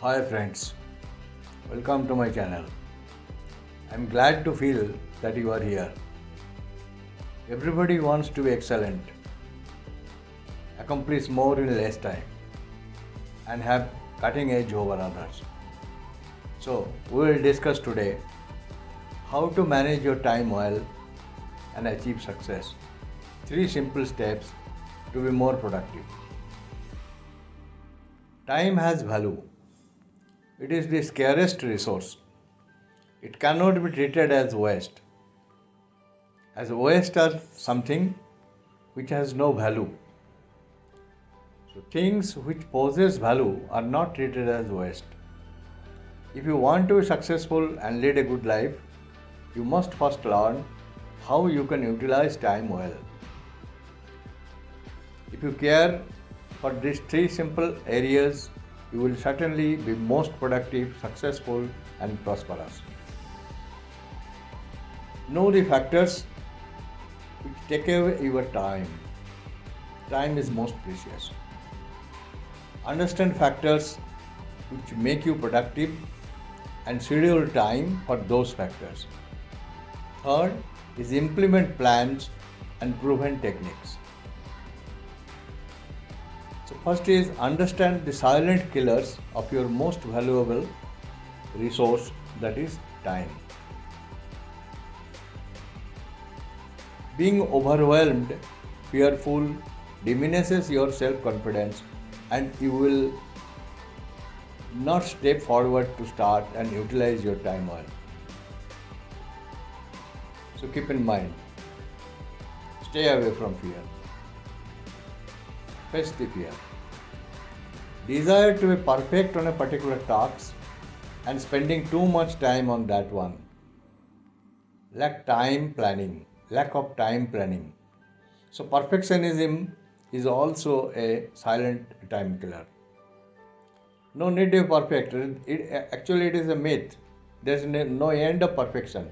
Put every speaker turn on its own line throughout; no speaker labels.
Hi friends, welcome to my channel. I'm glad to feel that you are here. Everybody wants to be excellent, accomplish more in less time, and have cutting edge over others. So, we will discuss today how to manage your time well and achieve success. Three simple steps to be more productive. Time has value. It is the scarcest resource. It cannot be treated as waste. As waste or something which has no value. So things which possess value are not treated as waste. If you want to be successful and lead a good life, you must first learn how you can utilize time well. If you care for these three simple areas, you will certainly be most productive, successful, and prosperous. Know the factors which take away your time. Time is most precious. Understand factors which make you productive and schedule time for those factors. Third is implement plans and proven techniques. So first is understand the silent killers of your most valuable resource, that is time. Being overwhelmed, fearful, diminishes your self-confidence and you will not step forward to start and utilize your time well. So keep in mind, stay away from fear. Face the fear. Desire to be perfect on a particular task and spending too much time on that one. Lack of time planning. So perfectionism is also a silent time killer. No need to be perfect. Actually, it is a myth. There is no end of perfection.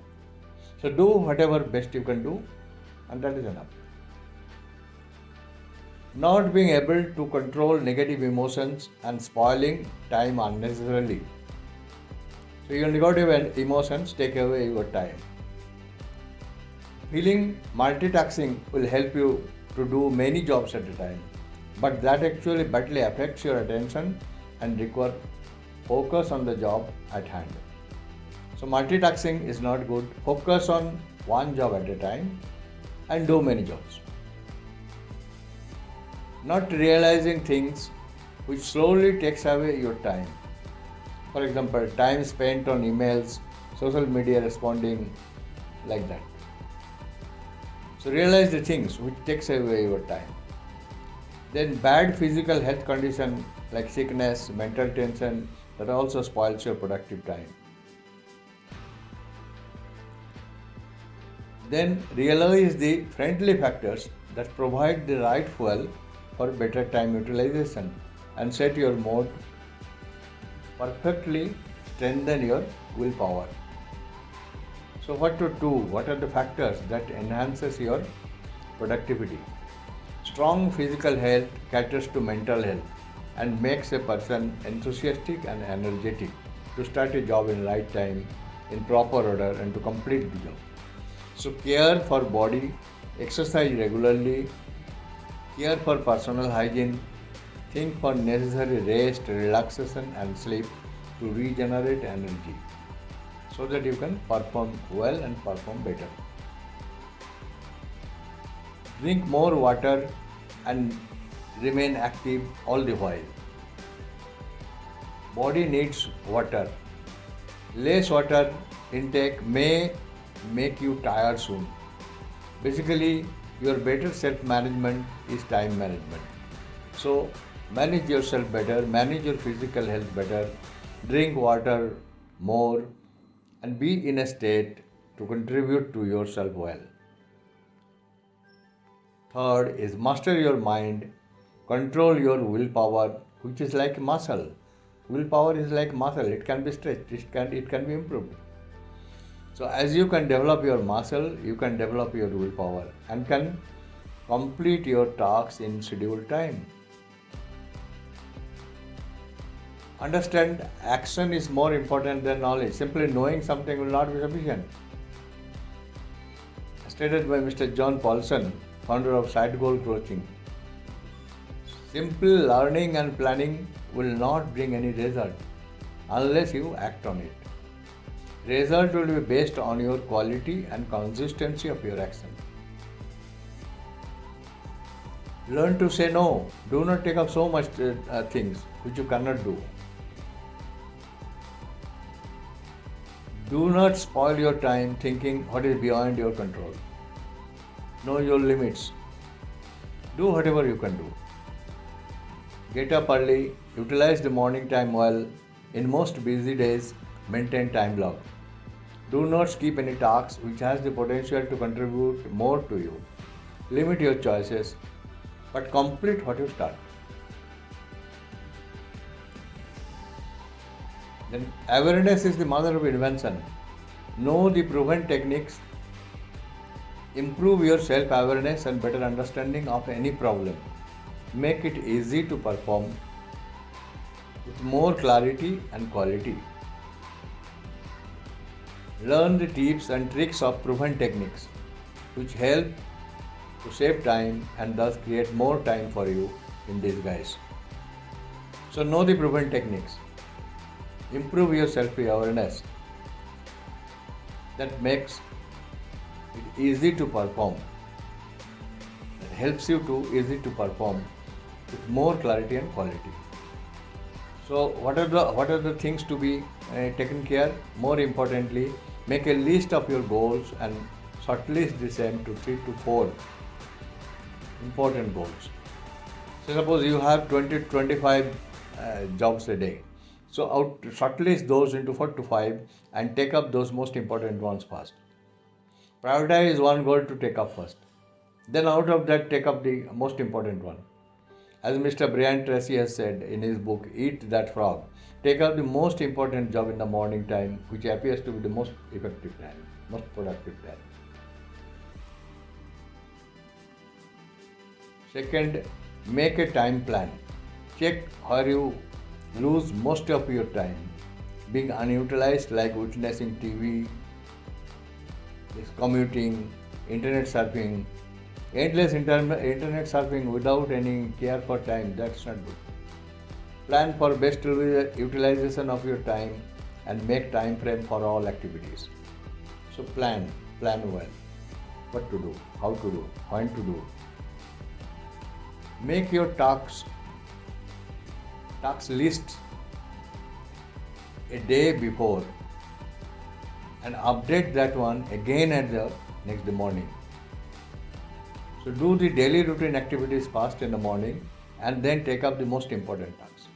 So do whatever best you can do, and that is enough. Not being able to control negative emotions and spoiling time unnecessarily. So your negative emotions take away your time. Feeling multitasking will help you to do many jobs at a time, but that actually badly affects your attention and require focus on the job at hand. So multitasking is not good. Focus on one job at a time and do many jobs. Not realizing things which slowly takes away your time. For example, time spent on emails, social media responding, like that. So realize the things which takes away your time. Then bad physical health condition like sickness, mental tension, that also spoils your productive time. Then realize the friendly factors that provide the right fuel for better time utilization and set your mode perfectly, strengthen your willpower. So what to do? What are the factors that enhances your productivity? Strong physical health caters to mental health and makes a person enthusiastic and energetic to start a job in right time, in proper order and to complete the job. So care for body, exercise regularly, care for personal hygiene, think for necessary rest, relaxation and sleep to regenerate energy so that you can perform well and perform better. Drink more water and remain active all the while. Body needs water. Less water intake may make you tired soon. Basically, your better self-management is time management. So, manage yourself better, manage your physical health better, drink water more, and be in a state to contribute to yourself well. Third is master your mind, control your willpower, which is like muscle. Willpower is like muscle, it can be stretched, it can be improved. So as you can develop your muscle, you can develop your willpower and can complete your tasks in scheduled time. Understand action is more important than knowledge. Simply knowing something will not be sufficient. Stated by Mr. John Paulson, founder of Side Goal Coaching. Simple learning and planning will not bring any result unless you act on it. Result will be based on your quality and consistency of your action. Learn to say no. Do not take up so much things which you cannot do. Do not spoil your time thinking what is beyond your control. Know your limits. Do whatever you can do. Get up early, utilize the morning time well. In most busy days, maintain time block. Do not skip any tasks which has the potential to contribute more to you. Limit your choices, but complete what you start. Then awareness is the mother of invention. Know the proven techniques. Improve your self-awareness and better understanding of any problem. Make it easy to perform with more clarity and quality. Learn the tips and tricks of proven techniques which help to save time and thus create more time for you in disguise. So know the proven techniques. Improve your self-awareness. That makes it easy to perform. That helps you to easy to perform with more clarity and quality. So what are the things to be taken care? More importantly, make a list of your goals and shortlist the same to 3 to 4 important goals. So suppose you have 20 to 25 jobs a day. So shortlist those into 4 to 5 and take up those most important ones first. Prioritize one goal to take up first. Then out of that take up the most important one. As Mr. Brian Tracy has said in his book, Eat That Frog, take up the most important job in the morning time, which appears to be the most effective time, most productive time. Second, make a time plan. Check where you lose most of your time. Being unutilized, like witnessing TV, commuting, internet surfing, endless internet surfing without any care for time, that's not good. Plan for best utilization of your time and make time frame for all activities. So plan well. What to do, how to do, when to do. Make your task list a day before and update that one again at the next morning. So do the daily routine activities first in the morning and then take up the most important tasks.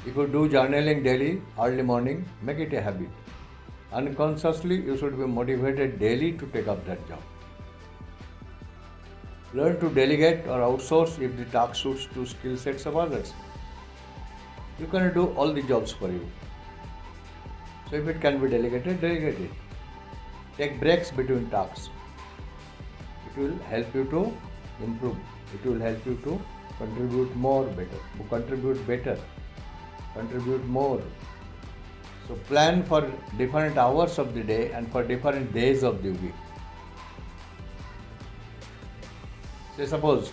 If you do journaling daily, early morning, make it a habit. Unconsciously, you should be motivated daily to take up that job. Learn to delegate or outsource if the task suits to skill sets of others. You cannot do all the jobs for you. So if it can be delegated, delegate it. Take breaks between tasks. It will help you to improve. It will help you to contribute more better, contribute more. So plan for different hours of the day and for different days of the week. Say suppose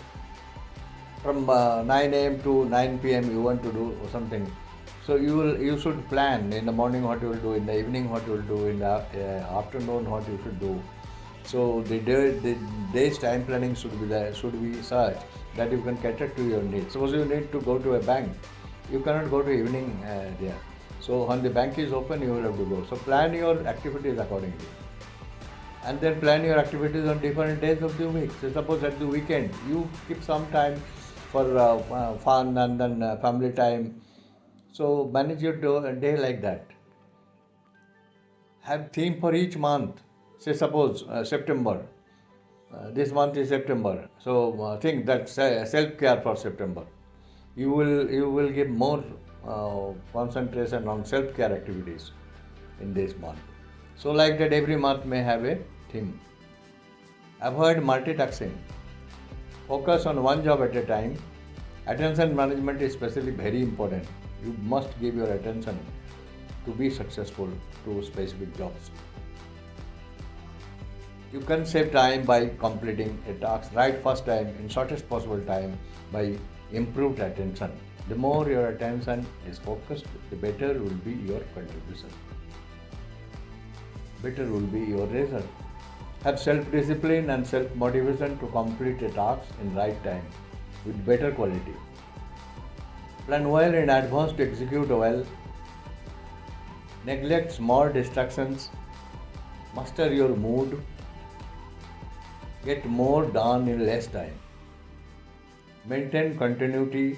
from 9 a.m. to 9 p.m. you want to do something. So you should plan in the morning what you will do, in the evening what you will do, in the afternoon what you should do. So the day's time planning should be such that you can cater to your needs. Suppose you need to go to a bank, you cannot go to evening there. So when the bank is open, you will have to go. So plan your activities accordingly, and then plan your activities on different days of the week. So suppose at the weekend you keep some time for fun and then family time. So manage your day like that. Have theme for each month. Say suppose September. This month is September. So think that self-care for September. You will give more concentration on self-care activities in this month. So like that every month may have a theme. Avoid multitasking. Focus on one job at a time. Attention management is especially very important. You must give your attention to be successful to specific jobs. You can save time by completing a task right first time in shortest possible time by improved attention. The more your attention is focused, the better will be your contribution. Better will be your result. Have self-discipline and self-motivation to complete a task in right time with better quality. Plan well in advance to execute well. Neglect small distractions. Master your mood. Get more done in less time. Maintain continuity.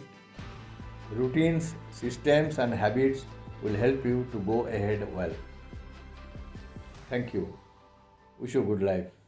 Routines, systems, and habits will help you to go ahead well. Thank you. Wish you good life.